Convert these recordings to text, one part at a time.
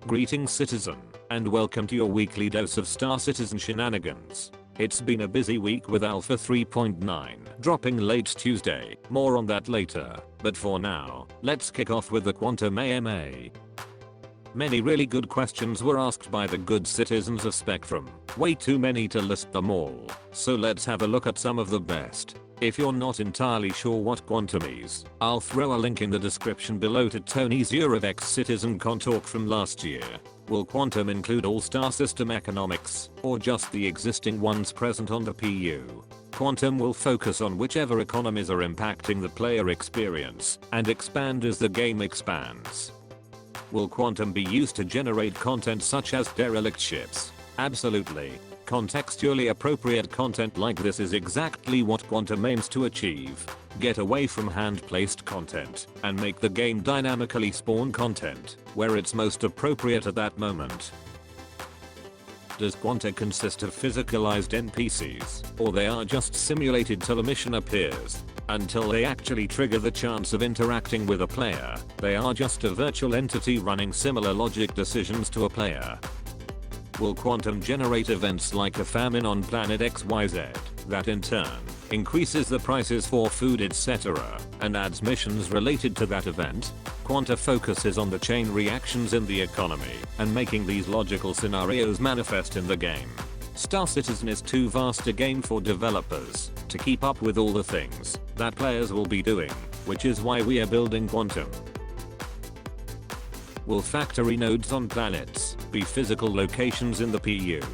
Greetings citizen, and welcome to your weekly dose of Star Citizen shenanigans. It's been a busy week with Alpha 3.9 dropping late Tuesday, more on that later, but for now, let's kick off with the Quantum AMA. Many really good questions were asked by the good citizens of Spectrum, way too many to list them all, so let's have a look at some of the best. If you're not entirely sure what quantum is, I'll throw a link in the description below to Tony's Eurovex Citizen Con talk from last year. Will quantum include all star system economics, or just the existing ones present on the PTU? Quantum will focus on whichever economies are impacting the player experience, and expand as the game expands. Will quantum be used to generate content such as derelict ships? Absolutely. Contextually appropriate content like this is exactly what quantum aims to achieve. Get away from hand-placed content and make the game dynamically spawn content where it's most appropriate at that moment. Does quanta consist of physicalized NPCs, or they are just simulated till a mission appears? Until they actually trigger the chance of interacting with a player, they are just a virtual entity running similar logic decisions to a player. Will quantum generate events like a famine on planet XYZ, that in turn increases the prices for food etc. and adds missions related to that event? Quanta focuses on the chain reactions in the economy and making these logical scenarios manifest in the game. Star Citizen is too vast a game for developers to keep up with all the things that players will be doing, which is why we are building quantum. Will factory nodes on planets be physical locations in the PTU?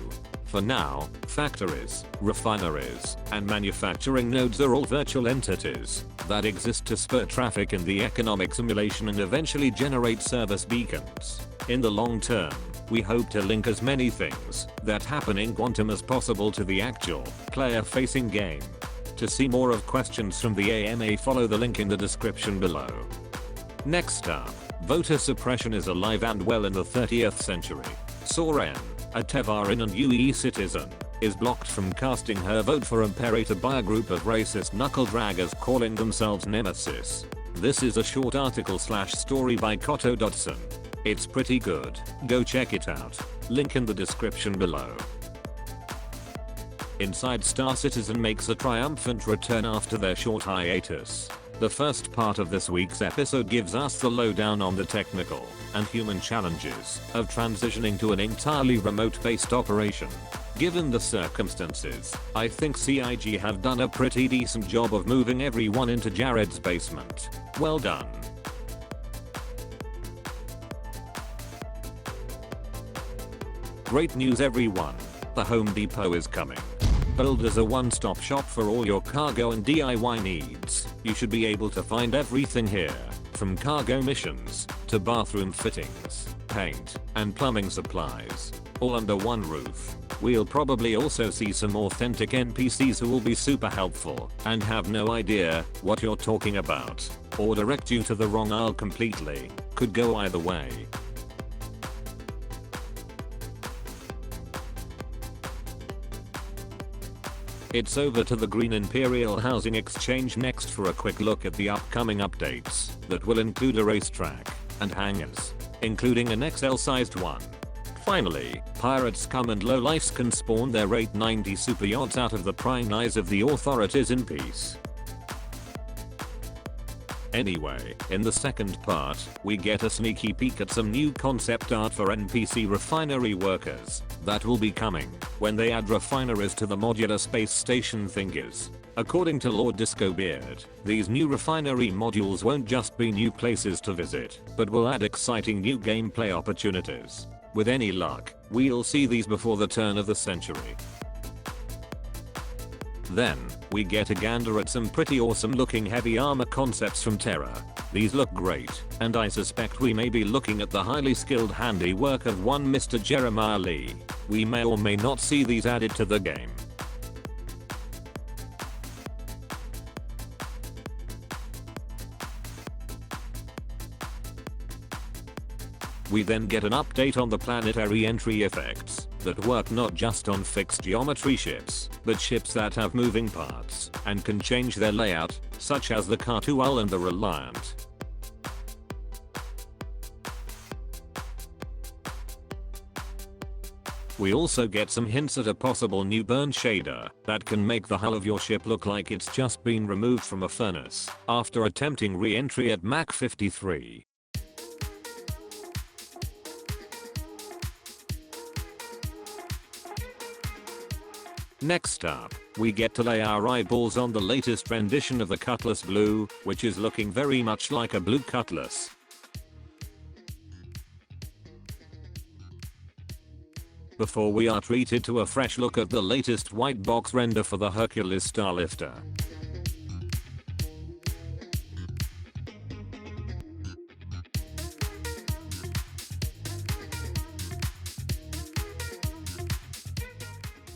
For now, factories, refineries, and manufacturing nodes are all virtual entities that exist to spur traffic in the economic simulation and eventually generate service beacons. In the long term, we hope to link as many things that happen in quantum as possible to the actual player-facing game. To see more of questions from the AMA, follow the link in the description below. Next up, voter suppression is alive and well in the 30th century. Soren, a Tevarin and UE citizen, is blocked from casting her vote for Imperator by a group of racist knuckle-draggers calling themselves Nemesis. This is a short article/story by Cotto Dodson. It's pretty good, go check it out. Link in the description below. Inside Star Citizen makes a triumphant return after their short hiatus. The first part of this week's episode gives us the lowdown on the technical and human challenges of transitioning to an entirely remote-based operation. Given the circumstances, I think CIG have done a pretty decent job of moving everyone into Jared's basement. Well done. Great news everyone, the Home Depot is coming. Billed as a one-stop shop for all your cargo and DIY needs, you should be able to find everything here, from cargo missions to bathroom fittings, paint, and plumbing supplies, all under one roof. We'll probably also see some authentic NPCs who will be super helpful and have no idea what you're talking about, or direct you to the wrong aisle completely. Could go either way. It's over to the Green Imperial Housing Exchange next for a quick look at the upcoming updates that will include a racetrack and hangars, including an XL-sized one. Finally, pirates come and lowlifes can spawn their rate 90 super yachts out of the prying eyes of the authorities in peace. Anyway, in the second part, we get a sneaky peek at some new concept art for NPC refinery workers that will be coming when they add refineries to the modular space station thingies. According to Lord Discobeard, these new refinery modules won't just be new places to visit, but will add exciting new gameplay opportunities. With any luck, we'll see these before the turn of the century. Then, we get a gander at some pretty awesome looking heavy armor concepts from Terra. These look great, and I suspect we may be looking at the highly skilled handiwork of one Mr. Jeremiah Lee. We may or may not see these added to the game. We then get an update on the planetary entry effects that work not just on fixed geometry ships, but ships that have moving parts and can change their layout, such as the Cartual and the Reliant. We also get some hints at a possible new burn shader that can make the hull of your ship look like it's just been removed from a furnace after attempting re-entry at Mach 53. Next up, we get to lay our eyeballs on the latest rendition of the Cutlass Blue, which is looking very much like a blue cutlass. Before we are treated to a fresh look at the latest white box render for the Hercules Starlifter.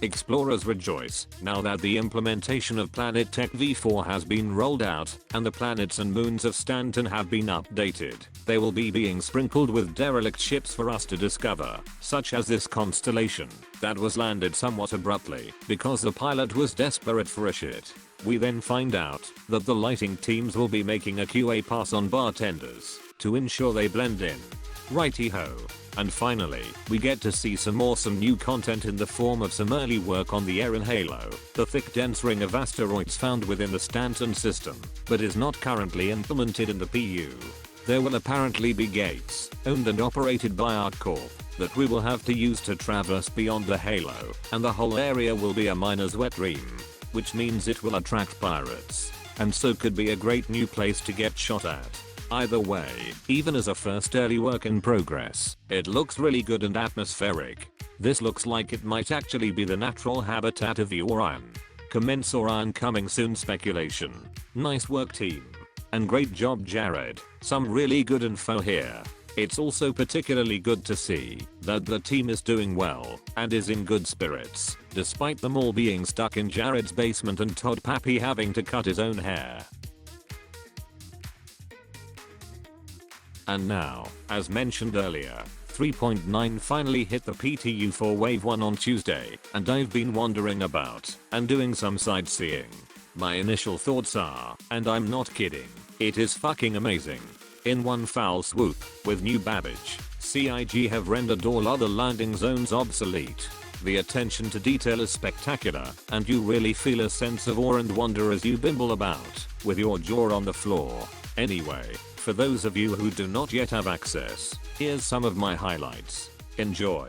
Explorers rejoice now that the implementation of Planetary v4 has been rolled out and the planets and moons of Stanton have been updated. They will be being sprinkled with derelict ships for us to discover, such as this constellation that was landed somewhat abruptly because the pilot was desperate for a shit. We then find out that the lighting teams will be making a QA pass on bartenders to ensure they blend in. Righty ho. And finally, we get to see some awesome new content in the form of some early work on the Erin Halo, the thick dense ring of asteroids found within the Stanton system, but is not currently implemented in the PTU. There will apparently be gates, owned and operated by ArcCorp, that we will have to use to traverse beyond the Halo, and the whole area will be a miner's wet dream, which means it will attract pirates, and so could be a great new place to get shot at. Either way, even as a first early work in progress, it looks really good and atmospheric. This looks like it might actually be the natural habitat of the Orion. Commence Orion coming soon speculation. Nice work team. And great job Jared, some really good info here. It's also particularly good to see that the team is doing well and is in good spirits, despite them all being stuck in Jared's basement and Todd Pappy having to cut his own hair. And now, as mentioned earlier, 3.9 finally hit the PTU for Wave 1 on Tuesday, and I've been wandering about and doing some sightseeing. My initial thoughts are, and I'm not kidding, it is fucking amazing. In one foul swoop, with new Babbage, CIG have rendered all other landing zones obsolete. The attention to detail is spectacular, and you really feel a sense of awe and wonder as you bimble about, with your jaw on the floor. Anyway, for those of you who do not yet have access, here's some of my highlights. Enjoy.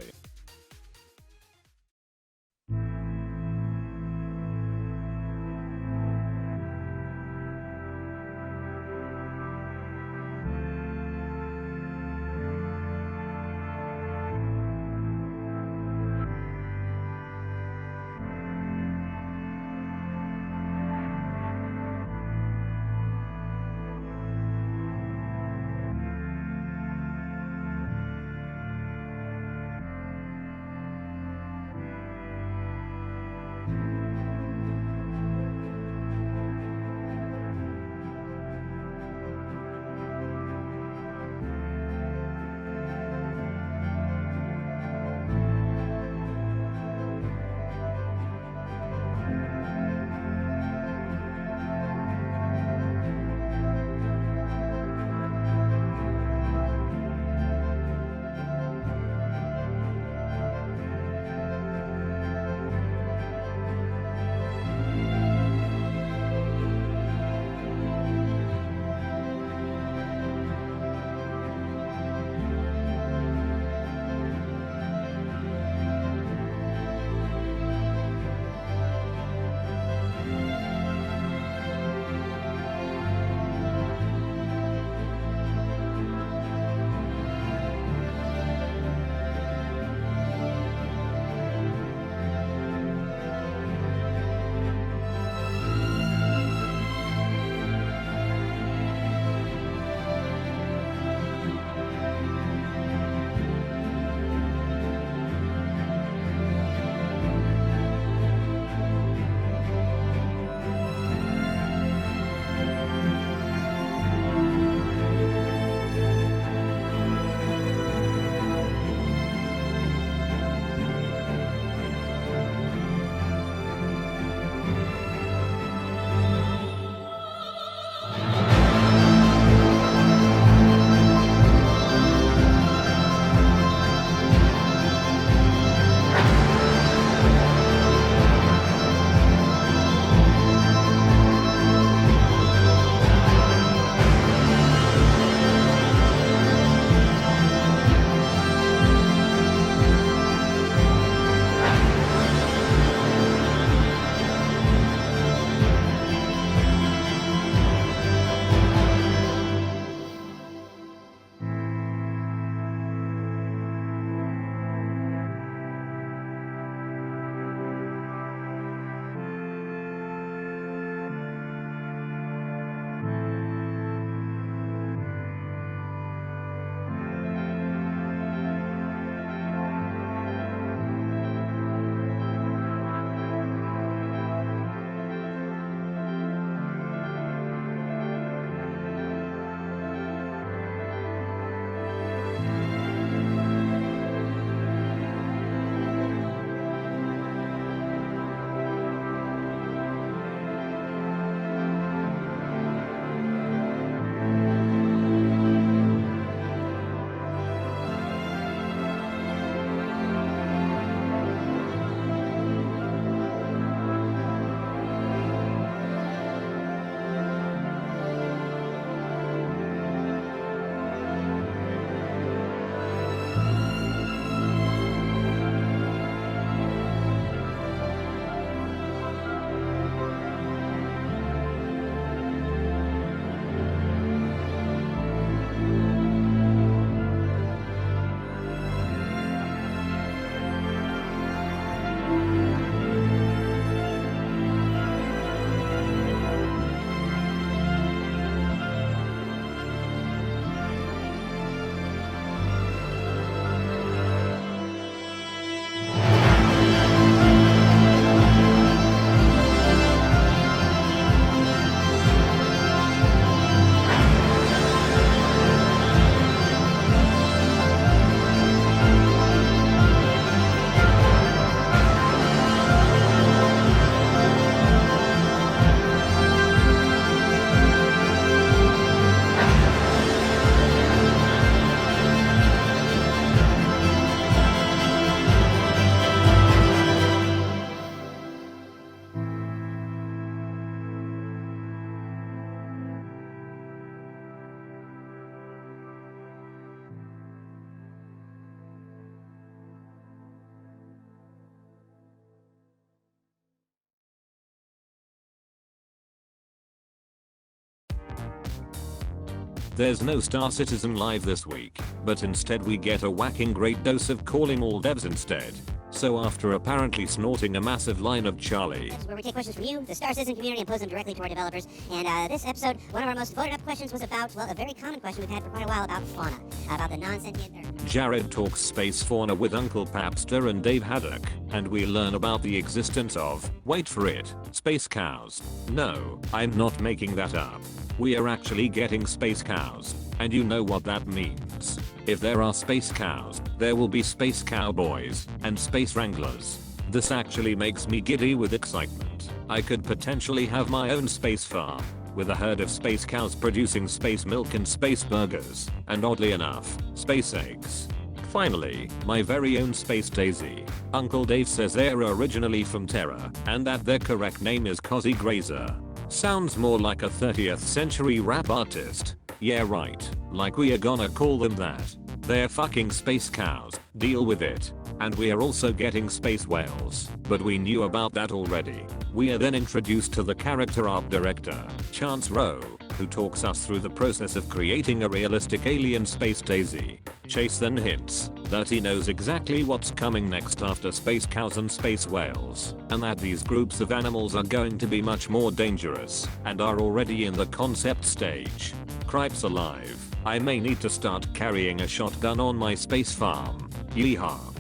There's no Star Citizen live this week, but instead we get a whacking great dose of calling all devs instead. So after apparently snorting a massive line of Charlie, where we take questions from you, the Star Citizen community, and pose them directly to our developers. And this episode, one of our most voted up questions was about, well, a very common question we've had for quite a while about fauna, about the non-sentient. Jared talks space fauna with Uncle Papster and Dave Haddock, and we learn about the existence of, wait for it, space cows. No, I'm not making that up. We are actually getting space cows, and you know what that means. If there are space cows, there will be space cowboys and space wranglers. This actually makes me giddy with excitement. I could potentially have my own space farm, with a herd of space cows producing space milk and space burgers, and oddly enough, space eggs. Finally, my very own Space Daisy. Uncle Dave says they're originally from Terra, and that their correct name is Cozzy Grazer. Sounds more like a 30th century rap artist. Yeah right, like we are gonna call them that. They're fucking space cows, deal with it. And we are also getting space whales, but we knew about that already. We are then introduced to the character art director, Chance Rowe, who talks us through the process of creating a realistic alien Space Daisy. Chase then hints that he knows exactly what's coming next after space cows and space whales, and that these groups of animals are going to be much more dangerous, and are already in the concept stage. Cripes alive, I may need to start carrying a shotgun on my space farm. Yeehaw.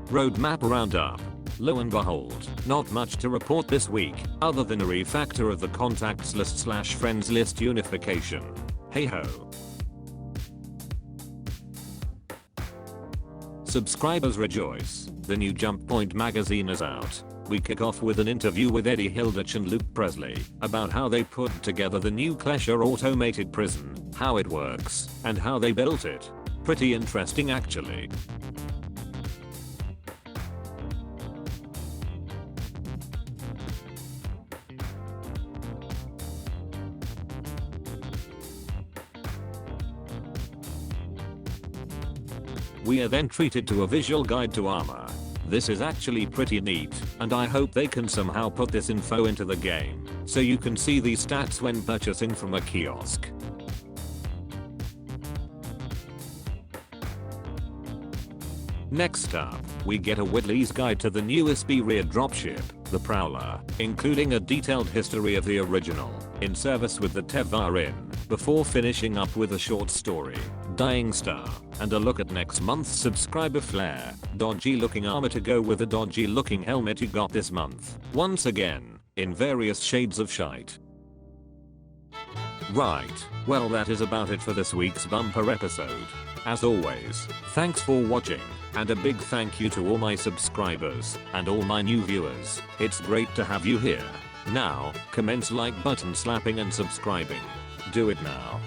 Roadmap Roundup. Lo and behold, not much to report this week, other than a refactor of the contacts list / friends list unification. Hey ho. Subscribers rejoice, the new Jump Point magazine is out. We kick off with an interview with Eddie Hilditch and Luke Presley about how they put together the new Klesher automated prison, how it works, and how they built it. Pretty interesting actually. We are then treated to a visual guide to armor. This is actually pretty neat, and I hope they can somehow put this info into the game, so you can see these stats when purchasing from a kiosk. Next up, we get a Whitley's guide to the newest B-rear dropship, the Prowler, including a detailed history of the original, in service with the Tevarin, before finishing up with a short story, Dying Star, and a look at next month's subscriber flare, dodgy looking armor to go with the dodgy looking helmet you got this month, once again, in various shades of shite. Right, well that is about it for this week's bumper episode. As always, thanks for watching, and a big thank you to all my subscribers, and all my new viewers. It's great to have you here. Now, commence like button slapping and subscribing. Do it now.